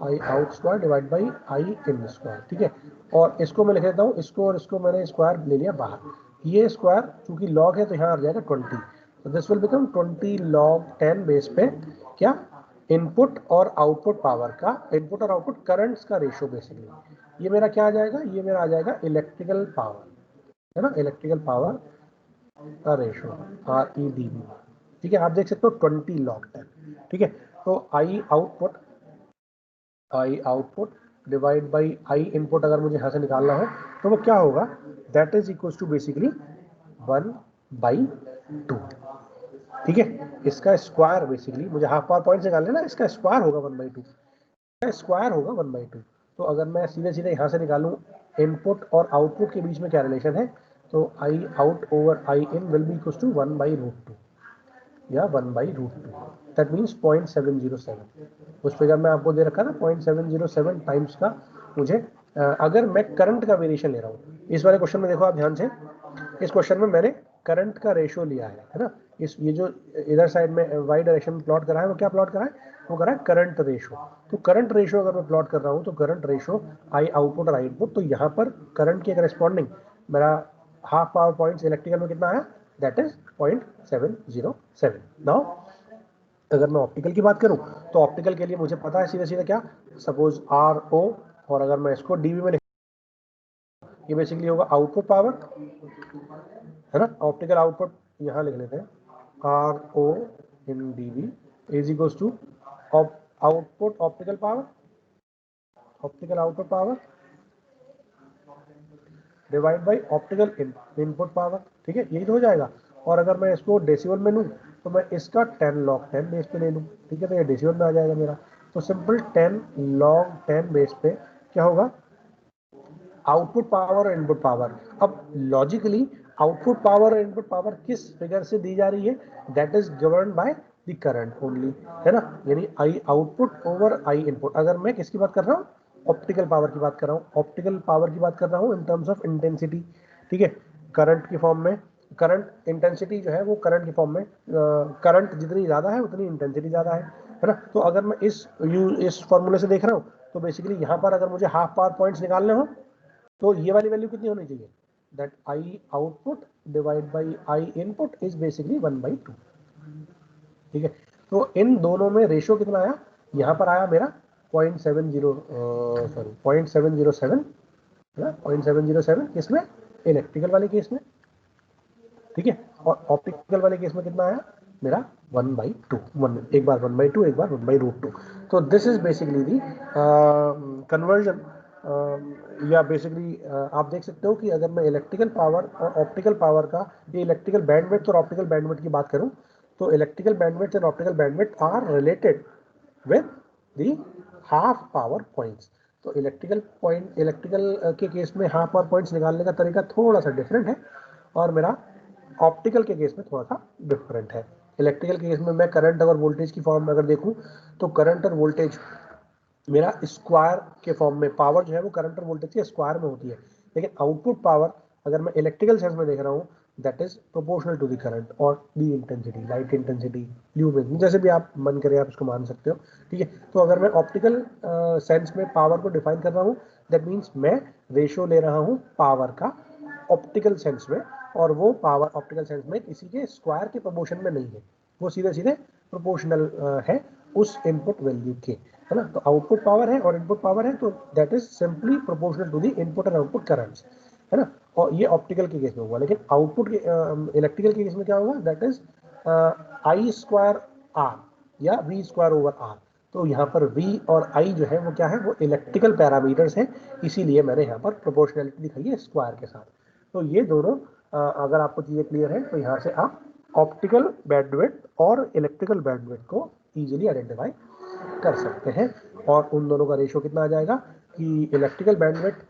I out square divide by I in square. ठीक है, और इसको मैं लिख देता हूँ, इसको और इसको मैंने स्क्वायर ले लिया बाहर, ये स्क्वायर चूंकि लॉग है तो यहाँ आ जाएगा 20, तो this will become 20 log 10 base पे क्या, इनपुट और आउटपुट पावर का, इनपुट और आउटपुट करंट्स का रेशियो बेसिकली, ये मेरा क्या आ जाएगा, ये मेरा आ जाएगा इलेक्ट्रिकल पावर, है ना, इलेक्ट्रिकल पावर का रेशियो REDB। ठीक है, आप देख सकते हो 20 log 10। ठीक है, तो आई output divide by I input अगर मुझे यहाँ से निकालना हो तो वो क्या होगा, that is equal to basically 1/2। ठीक है, इसका स्क्वायर बेसिकली मुझे हाफ पावर पॉइंट निकालना है ना, इसका स्क्वायर होगा 1/2, इसका स्क्वायर होगा 1/2। तो अगर मैं सीधे सीधे यहाँ से निकालूं इनपुट और आउटपुट के बीच में क्या रिलेशन है, तो I out over I in will be equal to 1/√2 या 1/√2, दैट मीन्स 0.707। उस फिगर में आपको दे रखा ना 0.707 टाइम्स का मुझे, अगर मैं करंट का वेरिएशन ले रहा हूँ, इस वाले क्वेश्चन में देखो आप ध्यान से, इस क्वेश्चन में मैंने करंट का रेशियो लिया है ना, इस ये जो इधर साइड में वाई डायरेक्शन में प्लॉट करा है वो क्या प्लॉट करा है, वो करा है करंट रेशियो। तो करंट रेशियो अगर मैं प्लॉट कर रहा हूँ तो करंट रेशियो आई आउटपुट और आई इनपुट, तो यहाँ पर करंट के करस्पॉन्डिंग मेरा हाफ पावर पॉइंट्स इलेक्ट्रिकल में कितना आया, दैट इज 0.707। नाउ अगर मैं ऑप्टिकल की बात करूं तो ऑप्टिकल के लिए मुझे पता है सीधा सीधा क्या, सपोज आर ओ, और अगर मैं इसको डीबी में, ये बेसिकली होगा आउटपुट पावर, है ना, ऑप्टिकल आउटपुट यहाँ लिख लेते हैं, R O in dB is equals to output optical power, optical output power divide by optical input power. ठीक है, यही तो हो जाएगा। और अगर मैं इसको डेसिबल में लूँ तो मैं इसका 10 log 10 बेस पे ले लूँ। ठीक है, तो ये डेसिबल में आ जाएगा मेरा, तो सिंपल 10 log 10 बेस पे क्या होगा, आउटपुट पावर और इनपुट पावर। अब लॉजिकली आउटपुट पावर और इनपुट पावर किस फिगर से दी जा रही है, that is govern by the current only, है ना, यानी आई आउटपुट ओवर आई इनपुट। अगर मैं किसकी बात कर रहा हूँ, ऑप्टिकल पावर की बात कर रहा हूँ, ऑप्टिकल पावर की बात कर रहा हूँ इन टर्म्स ऑफ इंटेंसिटी। ठीक है, करंट की फॉर्म में, करंट इंटेंसिटी जो है वो करंट की फॉर्म में, करंट जितनी ज़्यादा है उतनी इंटेंसिटी ज़्यादा है ना। तो अगर मैं इस फॉर्मूले से देख रहा हूँ तो बेसिकली यहाँ पर अगर मुझे हाफ पावर पॉइंट्स निकालने हो तो ये वाली वैल्यू कितनी होनी चाहिए, that I output divide by I input is basically 1/2। ठीक है, तो इन दोनों में रेशियो कितना आया, यहाँ पर आया मेरा 0.707, है ना, 0.707 किसमें, इलेक्ट्रिकल वाले केस में। ठीक है, और ऑप्टिकल वाले केस में कितना आया मेरा 1/2, एक बार 1/2, एक बार 1/√2। तो this is basically the conversion, या बेसिकली आप देख सकते हो कि अगर मैं इलेक्ट्रिकल पावर और ऑप्टिकल पावर का, ये इलेक्ट्रिकल बैंडविड्थ और ऑप्टिकल बैंडविड्थ की बात करूं तो electrical bandwidth and optical bandwidth are related with the half power points. तो इलेक्ट्रिकल के केस में हाफ पावर पॉइंट्स निकालने का तरीका थोड़ा सा डिफरेंट है, और मेरा ऑप्टिकल के केस में थोड़ा सा डिफरेंट है। इलेक्ट्रिकल के केस में मैं करंट और वोल्टेज की फॉर्म में अगर देखूं तो करंट और वोल्टेज मेरा स्क्वायर के फॉर्म में, पावर जो है वो करंट और वोल्टेज के स्क्वायर में होती है, लेकिन आउटपुट पावर अगर मैं इलेक्ट्रिकल सेंस में देख रहा हूँ that is proportional to the current और the intensity, light intensity, luminescence, जैसे भी आप मन करे आप इसको मान सकते हो, ठीक है। तो अगर मैं ऑप्टिकल सेंस में पावर को डिफाइन कर रहा हूँ दैट मीन्स मैं रेशियो ले रहा हूँ पावर का ऑप्टिकल सेंस में, और वो पावर ऑप्टिकल सेंस में किसी के स्क्वायर के प्रोपोर्शन में नहीं है, वो सीधे सीधे प्रोपोर्शनल है उस इनपुट वैल्यू के, है ना। तो आउटपुट पावर है और इनपुट पावर है, तो that is simply proportional to the input and output currents, है ना। और ये ऑप्टिकल के केस में होगा, लेकिन आउटपुट के इलेक्ट्रिकल के केस में क्या होगा, that is I square R या वी स्क्वायर ओवर आर। तो यहाँ पर v और i जो है वो क्या है, वो इलेक्ट्रिकल पैरामीटर्स हैं, इसीलिए मैंने यहाँ पर प्रोपोर्शनलिटी दिखाई है स्क्वायर के साथ। तो ये दोनों अगर आपको चीज़ें क्लियर है तो यहाँ से आप ऑप्टिकल बैंडविड्थ और इलेक्ट्रिकल बैंडविड्थ को इजीली आइडेंटिफाई कर सकते हैं। और उन दोनों का रेशियो कितना आ जाएगा कि इलेक्ट्रिकल बैंडविड्थ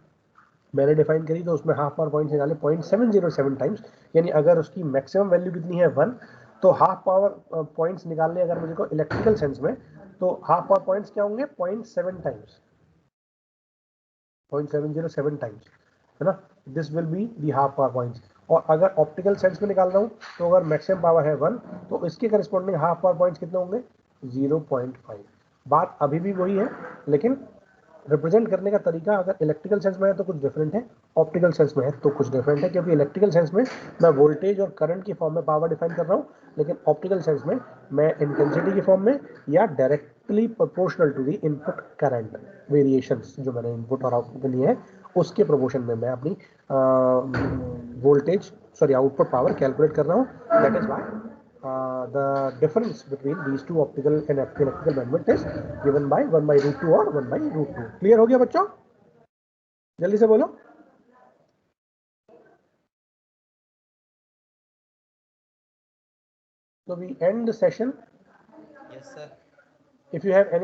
मैंने डिफाइन करी तो उसमें हाफ पावर पॉइंट निकाले 0.707 टाइम्स, यानी अगर उसकी मैक्सिमम वैल्यू कितनी है 1, तो हाफ पावर पॉइंट्स निकालने अगर मुझे को इलेक्ट्रिकल सेंस में, तो हाफ पावर पॉइंट्स क्या होंगे 0.7 टाइम्स, 0.707 टाइम्स, है ना। This will be the half power points. और अगर ऑप्टिकल सेंस में निकाल रहा हूँ तो अगर मैक्सिमम पावर है 1, तो इसके करस्पॉन्डिंग हाफ पावर पॉइंट्स कितने होंगे 0.5। बात अभी भी वही है, लेकिन रिप्रेजेंट करने का तरीका अगर इलेक्ट्रिकल सेंस में है तो कुछ डिफरेंट है, ऑप्टिकल सेंस में है तो कुछ डिफरेंट है, क्योंकि इलेक्ट्रिकल सेंस में मैं वोल्टेज और करंट की फॉर्म में पावर डिफाइन कर रहा हूँ, लेकिन ऑप्टिकल सेंस में मैं इंटेंसिटी की फॉर्म में या directly proportional to the input current variations जो मैंने इनपुट और आउटपुट के लिए है उसके प्रोपोर्शन में मैं अपनी voltage sorry output power calculate कर रहा हूँ। That is why the difference between these two optical and electrical bandwidth is given by 1 by root 2 और 1 by root 2। क्लियर हो गया बच्चों, जल्दी से बोलो। So we end the session.
Yes, sir.
If you have any